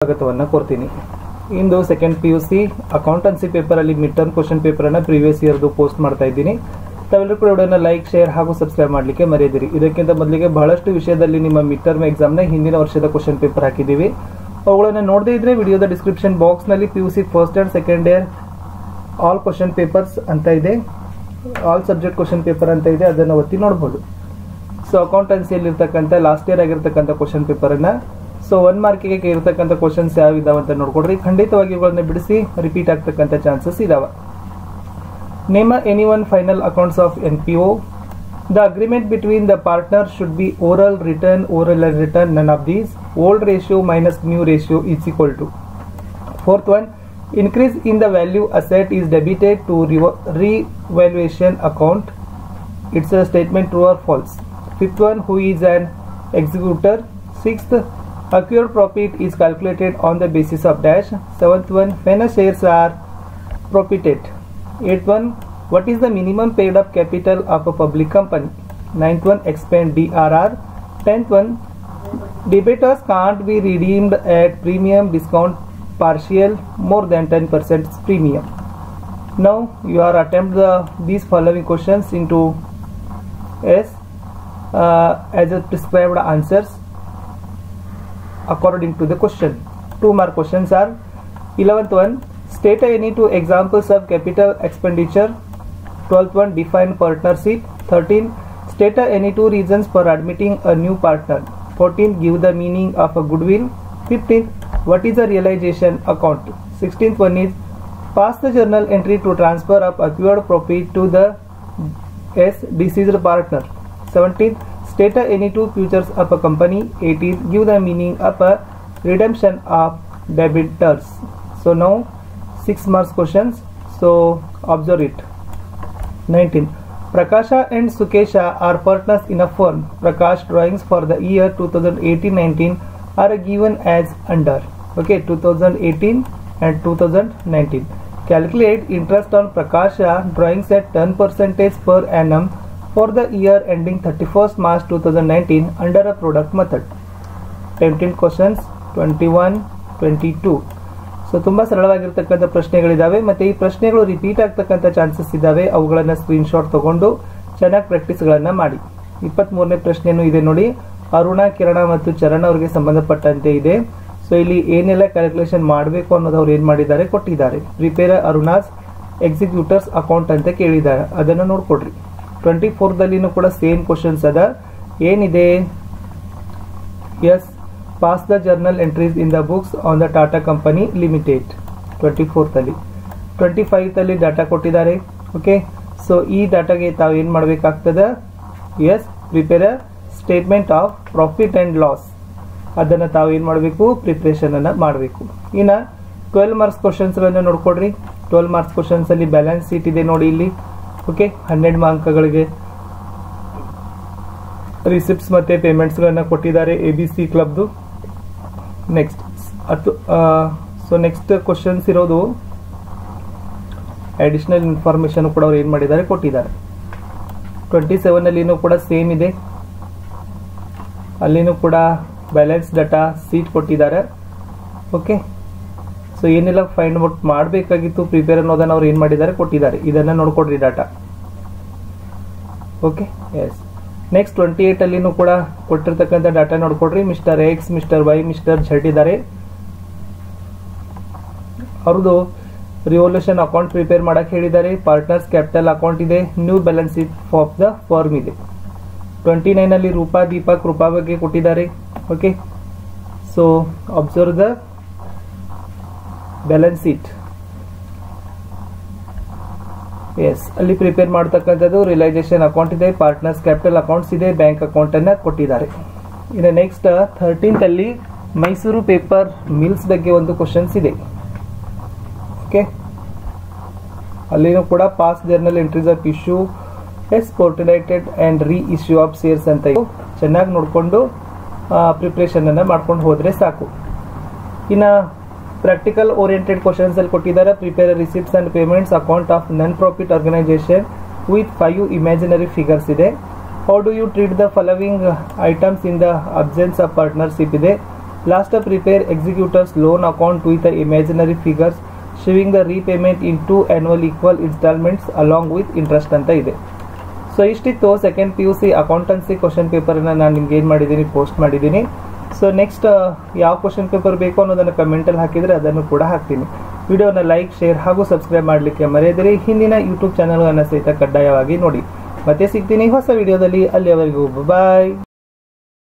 ಸ್ವಾಗತವನ್ನು ಕೋರ್ತೀನಿ. ಇಂದು second PUC accountancy paper ಅಲ್ಲಿ mid term question paper ಅನ್ನ ಪ್ರೀವಿಯಸ್ ಇಯರ್ದು ಪೋಸ್ಟ್ ಮಾಡ್ತಾ ಇದ್ದೀನಿ. ತಾವೆಲ್ಲರೂ ಕೂಡ ವಿಡಿಯೋನ ಲೈಕ್, ಶೇರ್ ಹಾಗೂ ಸಬ್ಸ್ಕ್ರೈಬ್ ಮಾಡಲಿಕ್ಕೆ ಮರೆಯದಿರಿ. ಇದಕ್ಕಿಂತ ಮೊದಲಿಗೆ ಬಹಳಷ್ಟು ವಿಷಯದಲ್ಲಿ ನಿಮ್ಮ ಮಿಡ್ ಟರ್ಮ್ ಎಕ್ಸಾಮ್ ನ ಹಿಂದಿನ ವರ್ಷದ ಕ್ವಶನ್ ಪೇಪರ್ ಹಾಕಿದ್ದೀವಿ. ಅವುಗಳನ್ನು ನೋಡದೇ ಇದ್ರೆ ವಿಡಿಯೋದ ಡಿಸ್ಕ್ರಿಪ್ಷನ್ ಬಾಕ್ಸ್ ನಲ್ಲಿ PUC first and second year all question papers ಅಂತ ಇದೆ, ಆಲ್ ಸಬ್ಜೆಕ್ಟ್ ಕ್ವಶನ್ ಪೇಪರ್ ಅಂತ ಇದೆ, ಅದನ್ನು ಒತ್ತಿ ನೋಡಬಹುದು. ಸೊ ಅಕೌಂಟೆನ್ಸಿಯಲ್ಲಿ ಇರ್ತಕ್ಕಂಥ ಲಾಸ್ಟ್ ಇಯರ್ ಆಗಿರ್ತಕ್ಕಂಥ ಕ್ವಶನ್ ಪೇಪರ್ ಅನ್ನ ಸೊ 1 ಮಾರ್ಕಿಗೆ ಇರತಕ್ಕಂಥ ಕ್ವಶನ್ಸ್ ಯಾವ ಇದಾವೆ ಅಂತ ನೋಡ್ಕೊಡ್ರಿ. ಖಂಡಿತವಾಗಿ ಇವುಗಳನ್ನ ಬಿಡಿಸಿ ರಿಪೀಟ್ ಆಗ್ತಕ್ಕಂಥ ಚಾನ್ಸಸ್ ಇದಾವೆ. Name any one final accounts of NPO. The agreement between the partners should be oral, written, oral and written. None of these. Old ratio minus new ratio is equal to. Fourth one, increase in the value asset is debited to revaluation account. It's a statement true or false. Fifth one, who is an executor. Sixth, acquired profit is calculated on the basis of dash. Seventh one, when shares are profited. Eighth one, what is the minimum paid up capital of a public company? Ninth one, expand DRR. Tenth one, debtors can't be redeemed at premium discount partial more than 10% premium. Now you are attempt these following questions into as a prescribed answers according to the question. 2 mark questions are 11th one, state any 2 examples of capital expenditure. 12th one, define partnership. 13, state any 2 reasons for admitting a new partner. 14, give the meaning of a goodwill. 15th, what is a realization account. 16th one is pass the journal entry to transfer of acquired profit to the deceased partner. 17th, state any 2 futures of a company. 18th, give the meaning of a redemption of debtors. So now 6 marks questions, so observe it. 19, Prakasha and Sukesha are partners in a firm. Prakash drawings for the year 2018-19 are given as under. Okay, 2018 and 2019. Calculate interest on Prakasha drawings at 10% per annum for the year ending 31st March 2019 under a product method. 17 questions, 21, 22. So ತುಂಬಾ ಸರಳವಾಗಿರ್ತಕ್ಕಂಥ ಪ್ರಶ್ನೆಗಳಿದಾವೆ ಮತ್ತೆ ಈ ಪ್ರಶ್ನೆಗಳು repeat ಆಗ್ತಕ್ಕಂಥ chances ಇದಾವೆ. ಅವುಗಳನ್ನ screenshot ತಗೊಂಡು ಚೆನ್ನಾಗಿ ಪ್ರಾಕ್ಟೀಸ್ಗಳನ್ನ ಮಾಡಿ. 23ನೇ ಪ್ರಶ್ನೆನೂ ಇದೆ ನೋಡಿ, ಅರುಣ, ಕಿರಣ ಮತ್ತು ಚರಣ್ ಅವರಿಗೆ ಸಂಬಂಧಪಟ್ಟಂತೆ ಇದೆ. ಸೊ ಇಲ್ಲಿ ಏನೆಲ್ಲ ಕ್ಯಾಲ್ಕುಲೇಷನ್ ಮಾಡಬೇಕು ಅನ್ನೋದು ಅವ್ರು ಏನ್ ಮಾಡಿದ್ದಾರೆ ಕೊಟ್ಟಿದ್ದಾರೆ. ಪ್ರಿಪೇರ್ ಅರುಣಾಸ್ ಎಕ್ಸಿಕ್ಯೂಟರ್ಸ್ ಅಕೌಂಟ್ ಅಂತ ಕೇಳಿದ್ದಾರೆ, ಅದನ್ನು ನೋಡ್ಕೊಡ್ರಿ. 24ದಲ್ಲಿನೂ ಕೂಡ ಸೇಮ್ ಕ್ವಶನ್ಸ್ ಅದ. ಏನಿದೆ, yes, pass the journal entries in the books on the Tata company limited. 24ರಲ್ಲಿ 25ರಲ್ಲಿ ಡಾಟಾ ಕೊಟ್ಟಿದ್ದಾರೆ. ಓಕೆ, ಸೊ ಈ ಡಾಟಾಗೆ ತಾವು ಏನ್ ಮಾಡಬೇಕಾಗ್ತದ, yes, prepare statement of profit and loss, ಅದನ್ನ ತಾವು ಏನ್ ಮಾಡಬೇಕು, ಪ್ರಿಪರೇಷನ್ ಅನ್ನ ಮಾಡಬೇಕು. ಇನ್ನ 12 ಮಾರ್ಕ್ಸ್ ಕ್ವಶನ್ಸ್ ಗಳನ್ನ ನೋಡ್ಕೊಡ್ರಿ. 12 ಮಾರ್ಕ್ಸ್ ಕ್ವಶನ್ಸ್ ಅಲ್ಲಿ ಬ್ಯಾಲೆನ್ಸ್ ಶೀಟ್ ಇದೆ ನೋಡಿ ಇಲ್ಲಿ. ಓಕೆ, 12 ಅಂಕಗಳಿಗೆ ರಿಸಿಪ್ಟ್ಸ್ ಮತ್ತೆ ಪೇಮೆಂಟ್ಸ್ ಗಳನ್ನ ಕೊಟ್ಟಿದ್ದಾರೆ ABC ಕ್ಲಬ್ದು. ನೆಕ್ಸ್ಟ್ ಸೊ ನೆಕ್ಸ್ಟ್ ಕ್ವಶನ್ಸ್ ಇರೋದು ಅಡಿಷನಲ್ ಇನ್ಫಾರ್ಮೇಶನ್ ಕೂಡ ಅವ್ರು ಏನ್ ಮಾಡಿದ್ದಾರೆ ಕೊಟ್ಟಿದ್ದಾರೆ. 27 ಕೂಡ ಸೇಮ್ ಇದೆ, ಅಲ್ಲಿನೂ ಕೂಡ ಬ್ಯಾಲೆನ್ಸ್ ಡಾಟಾ ಸೀಟ್ ಕೊಟ್ಟಿದ್ದಾರೆ. ಓಕೆ, ಸೊ ಏನೆಲ್ಲ ಫೈಂಡ್ ಔಟ್ ಮಾಡಬೇಕಾಗಿತ್ತು ಪ್ರಿಪೇರ್ ಅನ್ನೋದನ್ನ ಅವ್ರು ಏನ್ ಮಾಡಿದ್ದಾರೆ ಕೊಟ್ಟಿದ್ದಾರೆ, ಇದನ್ನ ನೋಡ್ಕೊಡ್ರಿ ಡಾಟಾ. Okay, S. ನೆಕ್ಸ್ಟ್ 28 ಕೂಡ ಕೊಟ್ಟಿರ್ತಕ್ಕಂಥ ಡಾಟಾ ನೋಡ್ಕೊಡ್ರಿ. Mister X, mister Y, mister Z ಇದ್ದಾರೆ. ಅವ್ರದ್ದು ರಿವಲ್ಯೂಷನ್ ಅಕೌಂಟ್ ಪ್ರಿಪೇರ್ ಮಾಡಕ್ ಹೇಳಿದ್ದಾರೆ. ಪಾರ್ಟ್ನರ್ಸ್ ಕ್ಯಾಪಿಟಲ್ ಅಕೌಂಟ್ ಇದೆ. New balance sheet of the firm ಇದೆ. 29 ರೂಪಾ, ದೀಪಕ್, ರೂಪಾ ಬಗ್ಗೆ ಕೊಟ್ಟಿದ್ದಾರೆ. Okay, so observe the balance sheet. Yes, ಅಲ್ಲಿ ಪ್ರಿಪೇರ್ ಮಾಡತಕ್ಕಂಥದ್ದು ರಿಯಲೈಸೇಷನ್ ಅಕೌಂಟ್ ಇದೆ, ಪಾರ್ಟ್ನರ್ಸ್ ಕ್ಯಾಪಿಟಲ್ ಅಕೌಂಟ್ಸ್ ಇದೆ, ಬ್ಯಾಂಕ್ ಅಕೌಂಟ್ ಅನ್ನ ಕೊಟ್ಟಿದ್ದಾರೆ. ಇನ್ನು next 13th Mysuru paper mills ಬಗ್ಗೆ ಒಂದು ಕ್ವಶನ್ಸ್ ಇದೆ. ಓಕೆ, ಅಲ್ಲಿನೂ ಕೂಡ pass journal entries of issue, exported and ರೀ ಇಶ್ಯೂ ಆಫ್ ಶೇರ್ಸ್ ಅಂತ ಚೆನ್ನಾಗಿ ನೋಡ್ಕೊಂಡು ಪ್ರಿಪರೇಷನ್ ಅನ್ನ ಮಾಡ್ಕೊಂಡು ಹೋದ್ರೆ ಸಾಕು. ಇನ್ನ ಪ್ರಾಕ್ಟಿಕಲ್ ಓರಿಯೆಂಟೆಡ್ ಕ್ವಶನ್ಸ್ ಅಲ್ಲಿ ಕೊಟ್ಟಿದ್ದಾರೆ. Prepare receipts and payments account of non profit organisation with 5 imaginary figures ಇದೆ. How do you treat the following items in the absence of partnership ಇದೆ. Last up, prepare executors loan account with the imaginary figures showing the repayment in 2 annual equal installments along with interest ಅಂತ ಇದೆ. So ಇಷ್ಟಿತ್ತು second PUC accountancy question ಪೇಪರನ್ನು ನಾನು ನಿಮ್ಗೆ ಏನು ಮಾಡಿದ್ದೀನಿ, post ಮಾಡಿದ್ದೀನಿ. So next ಯಾವ ಕ್ವಶನ್ ಪೇಪರ್ ಬೇಕು ಅನ್ನೋದನ್ನು ಕಮೆಂಟಲ್ಲಿ ಹಾಕಿದರೆ ಅದನ್ನು ಕೂಡ ಹಾಕ್ತೀನಿ. ವಿಡಿಯೋನ ಲೈಕ್, ಶೇರ್ ಹಾಗೂ ಸಬ್ಸ್ಕ್ರೈಬ್ ಮಾಡಲಿಕ್ಕೆ ಮರೆಯದಿರಿ. ಹಿಂದಿನ ಯೂಟ್ಯೂಬ್ ಚಾನಲ್ಗಳನ್ನು ಸಹಿತ ಕಡ್ಡಾಯವಾಗಿ ನೋಡಿ. ಮತ್ತೆ ಸಿಗ್ತೀನಿ ಹೊಸ ವಿಡಿಯೋದಲ್ಲಿ. ಅಲ್ಲಿಯವರೆಗೂ ಬಾಯ್.